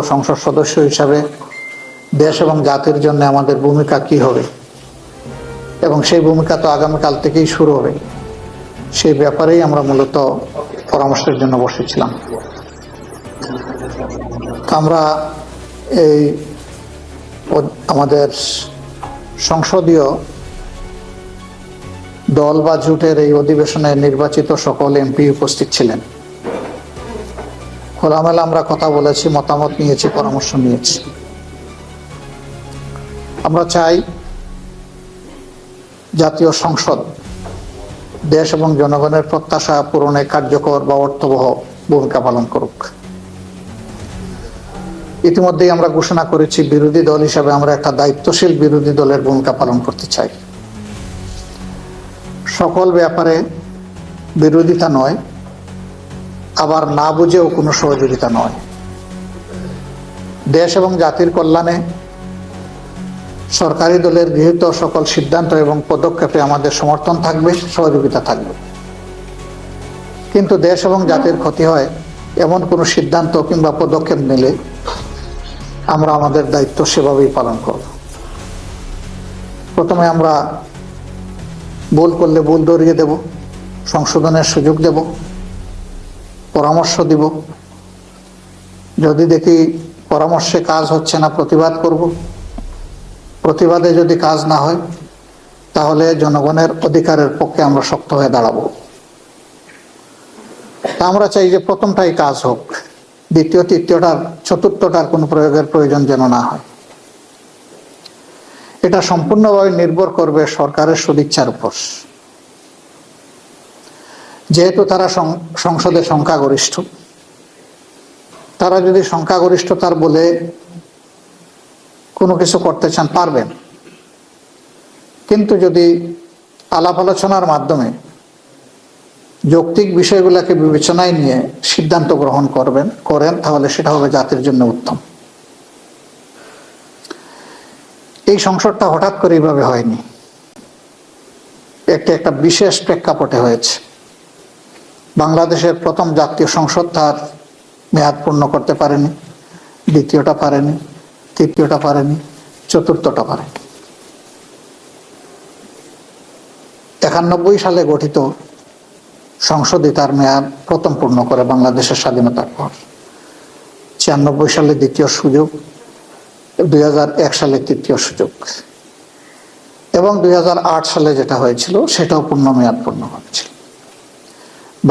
সংসদ সদস্য হিসাবে দেশ এবং জাতির জন্য আমাদের ভূমিকা কি হবে এবং সেই ভূমিকা তো আগামীকাল থেকেই শুরু হবে, সেই ব্যাপারেই আমরা মূলত পরামর্শের জন্য বসেছিলাম। আমরা এই আমাদের সংসদীয় দল বা জোটের এই অধিবেশনে নির্বাচিত সকল এমপি উপস্থিত ছিলেন। খোলামেলা আমরা কথা বলেছি, মতামত নিয়েছি, পরামর্শ নিয়েছি। আমরা চাই জাতীয় সংসদ দেশ এবং জনগণের প্রত্যাশা পূরণে কার্যকর বা অর্থবহ ভূমিকা পালন করুক। ইতিমধ্যেই আমরা ঘোষণা করেছি বিরোধী দল হিসাবে আমরা একটা দায়িত্বশীল বিরোধী দলের ভূমিকা পালন করতে চাই। সকল ব্যাপারে বিরোধিতা নয়, আবার না বুঝেও কোনো সহযোগিতা নয়। দেশ এবং জাতির কল্যাণে সরকারি দলের গৃহীত সকল সিদ্ধান্ত এবং পদক্ষেপে আমাদের সমর্থন থাকবে, সহযোগিতা থাকবে। কিন্তু দেশ এবং জাতির ক্ষতি হয় এমন কোনো সিদ্ধান্ত কিংবা পদক্ষেপ নিলে আমরা আমাদের দায়িত্ব সেভাবেই পালন করব। প্রথমে আমরা ভুল করলে ভুল ধরিয়ে দেব, সংশোধনের সুযোগ দেব, পরামর্শ দিব। যদি দেখি পরামর্শে কাজ হচ্ছে না, প্রতিবাদ করব। প্রতিবাদে যদি কাজ না হয় তাহলে জনগণের অধিকারের পক্ষে আমরা শক্ত হয়ে দাঁড়াবো। তা আমরা চাই যে প্রথমটাই কাজ হোক, দ্বিতীয় তৃতীয়টার চতুর্থটার কোনো প্রয়োগের প্রয়োজন যেন না হয়। এটা সম্পূর্ণভাবে নির্ভর করবে সরকারের সদিচ্ছার উপর। যেহেতু তারা সংসদে সংখ্যাগরিষ্ঠ, তারা যদি সংখ্যাগরিষ্ঠতার বলে কোনো কিছু করতে চান পারবেন, কিন্তু যদি আলাপ আলোচনার মাধ্যমে যৌক্তিক বিষয়গুলোকে বিবেচনায় নিয়ে সিদ্ধান্ত গ্রহণ করেন তাহলে সেটা হবে জাতির জন্য উত্তম। এই সংসদটা হঠাৎ করে এইভাবে হয়নি, একটা বিশেষ প্রেক্ষাপটে হয়েছে। বাংলাদেশের প্রথম জাতীয় সংসদ তার মেয়াদ পূর্ণ করতে পারেনি, দ্বিতীয়টা পারেনি, তৃতীয়টা পারেনি, চতুর্থটা পারেনি। 91 সালে গঠিত সংসদই তার মেয়াদ প্রথম পূর্ণ করে বাংলাদেশের স্বাধীনতার পর। 96 সালে দ্বিতীয় সুযোগ, 2001 সালে তৃতীয় সুযোগ এবং 2008 সালে যেটা হয়েছিল সেটাও পূর্ণ মেয়াদ পূর্ণ হয়েছিল।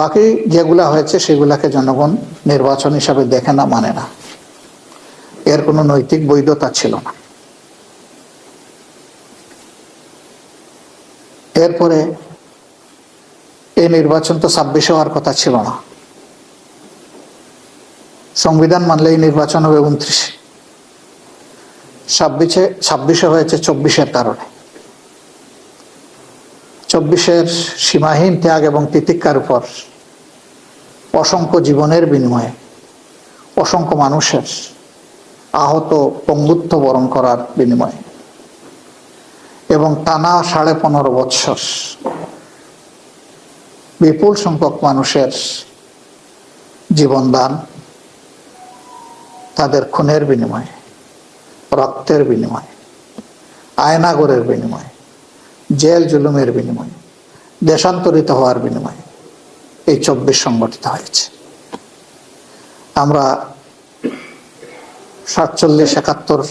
বাকি যেগুলা হয়েছে সেগুলাকে জনগণ নির্বাচন হিসাবে দেখে না, মানে না। এর কোনো নৈতিক বৈধতা ছিল না। এরপরে এই নির্বাচন তো 26 হওয়ার কথা ছিল না। সংবিধান মানলে এই নির্বাচন হবে 29। 26 হয়েছে 24-এর কারণে। 24-এর সীমাহীন ত্যাগ এবং তিতিক্ষার উপর অসংখ্য জীবনের বিনিময়ে, অসংখ্য মানুষের আহত পঙ্গুত্ব বরণ করার বিনিময়ে এবং টানা 15.5 বৎসর বিপুল সংখ্যক মানুষের জীবনদান, তাদের খুনের বিনিময়ে, রক্তের বিনিময়ে, আয়নাগরের বিনিময়ে, জেল জুলুমের বিনিময়ে, দেশান্তরিত হওয়ার বিনিময়ে এই 24 সংগঠিত হয়েছে। আমরা 47, 71,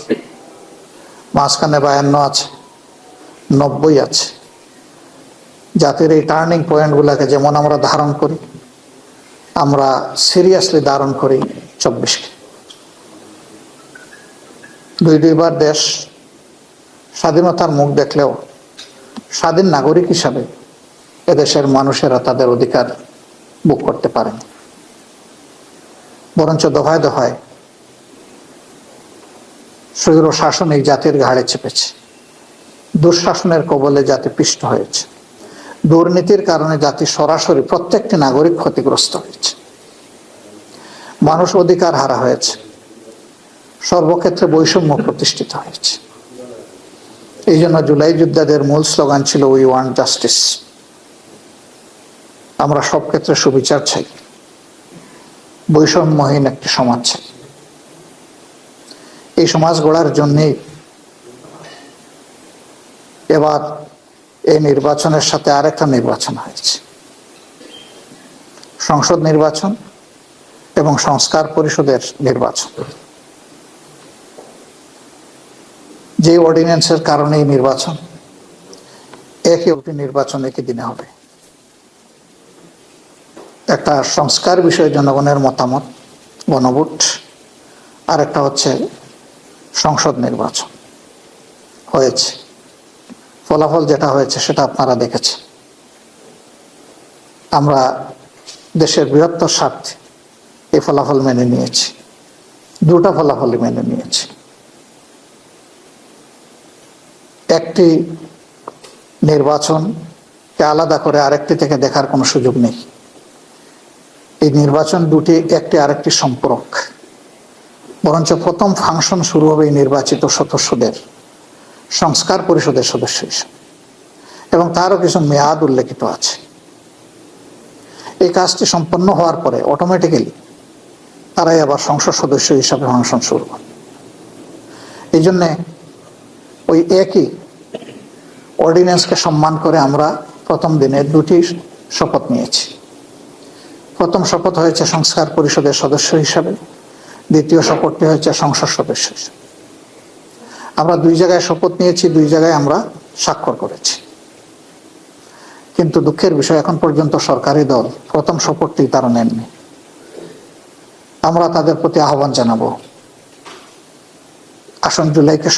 মাঝখানে 52 আছে, 90 আছে। জাতির এই টার্নিং পয়েন্ট গুলাকে যেমন আমরা ধারণ করি, আমরা সিরিয়াসলি ধারণ করি 24-কে। দুইবার দেশ স্বাধীনতার মুখ দেখলেও স্বাধীন নাগরিক হিসাবে এদেশের মানুষেরা তাদের অধিকার ভোগ করতে পারেন, বরঞ্চ দফায় দফায় স্বৈর শাসন এই জাতির ঘাড়ে চেপেছে। দুঃশাসনের কবলে জাতি পিষ্ট হয়েছে। দুর্নীতির কারণে জাতি সরাসরি প্রত্যেকটি নাগরিক ক্ষতিগ্রস্ত হয়েছে। মানুষ অধিকার হারা হয়েছে, সর্বক্ষেত্রে বৈষম্য প্রতিষ্ঠিত হয়েছে। এই জন্য জুলাই যোদ্ধাদের মূল স্লোগান ছিল উই ওয়ান্ট জাস্টিস। আমরা সব ক্ষেত্রে সুবিচার চাই, বৈষম্যহীন একটি সমাজ চাই। এই সমাজ গড়ার জন্যেই এবার এই নির্বাচনের সাথে আরেকটা নির্বাচন হয়েছে, সংসদ নির্বাচন এবং সংস্কার পরিষদের নির্বাচন। যে অর্ডিন্যান্সের কারণে এই নির্বাচন, একই নির্বাচন একই দিনে হবে। একটা সংস্কার বিষয়ে জনগণের মতামত, গণভোট, আর একটা হচ্ছে সংসদ নির্বাচন হয়েছে। ফলাফল যেটা হয়েছে সেটা আপনারা দেখেছেন। আমরা দেশের বৃহত্তর স্বার্থে এই ফলাফল মেনে নিয়েছি, দুটা ফলাফলই মেনে নিয়েছি। একটি নির্বাচনকে আলাদা করে আরেকটি থেকে দেখার কোনো সুযোগ নেই। এই নির্বাচন দুটি একটি আরেকটি সম্পর্ক। বরঞ্চ প্রথম ফাংশন শুরু হবে এই নির্বাচিত সদস্যদের সংস্কার পরিষদের সদস্য হিসেবে, এবং তারও কিছু মেয়াদ উল্লেখিত আছে। এই কাজটি সম্পন্ন হওয়ার পরে অটোমেটিক্যালি তারাই আবার সংসদ সদস্য হিসাবে ফাংশন শুরু করে। এই জন্যে ওই একই অর্ডিন্যান্সকে সম্মান করে আমরা প্রথম দিনে দুটি শপথ নিয়েছি। প্রথম শপথ হয়েছে সংস্কার পরিষদের সদস্য হিসাবে, দ্বিতীয় শপথটি হয়েছে সংসদ সদস্য হিসাবে। আমরা দুই জায়গায় শপথ নিয়েছি, দুই জায়গায় আমরা স্বাক্ষর করেছি। কিন্তু দুঃখের বিষয়, এখন পর্যন্ত সরকারি দল প্রথম শপথটি তারা নেননি। আমরা তাদের প্রতি আহ্বান জানাবো, আসন্ন জুলাইকে